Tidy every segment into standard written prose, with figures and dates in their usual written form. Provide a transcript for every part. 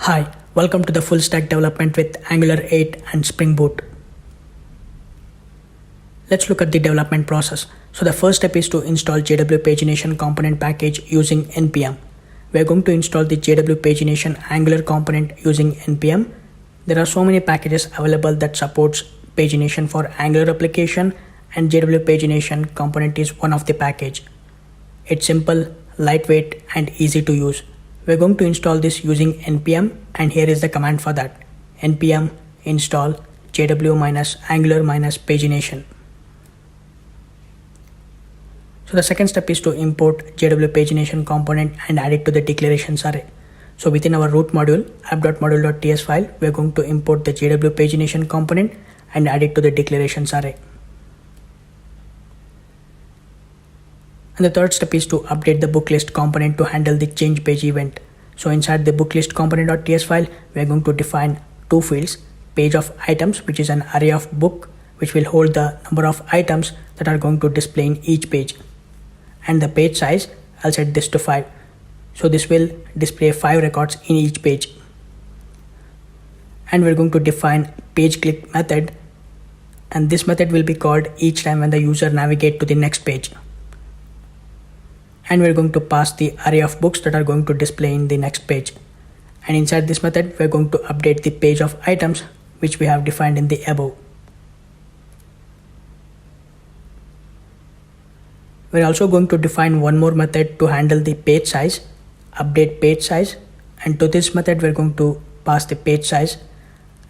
Hi, welcome to the full stack development with Angular 8 and Spring Boot. Let's look at the development process. So the first step is to install JW Pagination component package using npm. We're going to install the JW Pagination Angular component using npm. There are so many packages available that supports pagination for Angular application, and JW Pagination component is one of the package. It's simple, lightweight, and easy to use. We're going to install this using npm, and here is the command for that: npm install jw-angular-pagination. So the second step is to import JW Pagination component and add it to the declarations array. So within our root module app.module.ts file, we're going to import the JW Pagination component and add it to the declarations array. And the third step is to update the book list component to handle the change page event. So inside the book list component.ts file, we are going to define two fields: page of items, which is an array of book, which will hold the number of items that are going to display in each page. And the page size, I'll set this to 5. So this will display 5 records in each page. And we're going to define page click method, and this method will be called each time when the user navigates to the next page. And we're going to pass the array of books that are going to display in the next page. And inside this method, we're going to update the page of items, which we have defined in the above. We're also going to define one more method to handle the page size, update page size, and to this method we're going to pass the page size,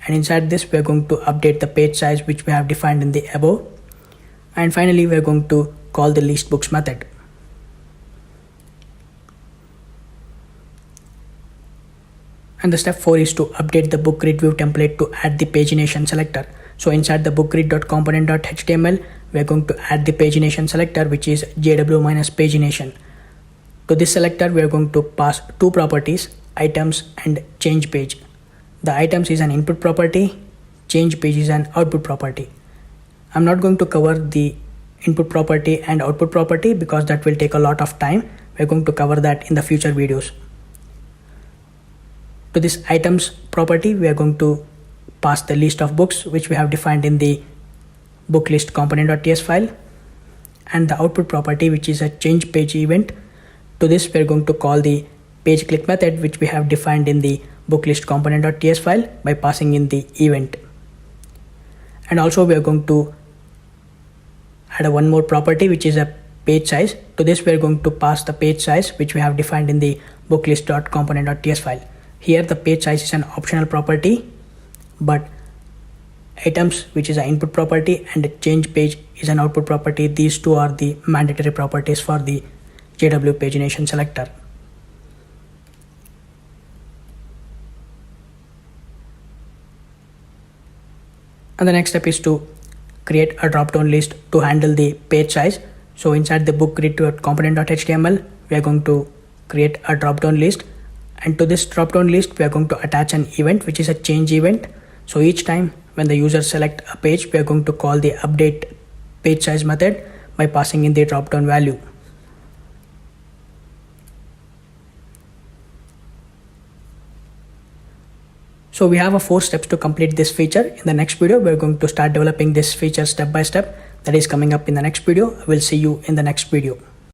and inside this we're going to update the page size which we have defined in the above. And finally we're going to call the list books method. And the step 4 is to update the book grid view template to add the pagination selector. So inside the bookgrid.component.html, we're going to add the pagination selector, which is jw-pagination. To this selector, we're going to pass two properties: items and change page. The items is an input property, change page is an output property. I'm not going to cover the input property and output property because that will take a lot of time. We're going to cover that in the future videos. To this items property, we are going to pass the list of books which we have defined in the book list component.ts file, and the output property, which is a change page event. To this we are going to call the page click method which we have defined in the book list component.ts file by passing in the event. And also we are going to add one more property, which is a page size. To this we are going to pass the page size which we have defined in the booklist.component.ts file. Here the page size is an optional property, but items, which is an input property, and change page is an output property. These two are the mandatory properties for the JW Pagination selector. And the next step is to create a drop-down list to handle the page size. So inside the bookgrid.component.html, we are going to create a drop-down list. And to this drop-down list, we are going to attach an event, which is a change event. So each time when the user select a page, we are going to call the update page size method by passing in the drop-down value. So we have 4 steps to complete this feature. In the next video, we're going to start developing this feature step by step. That is coming up in the next video. I will see you in the next video.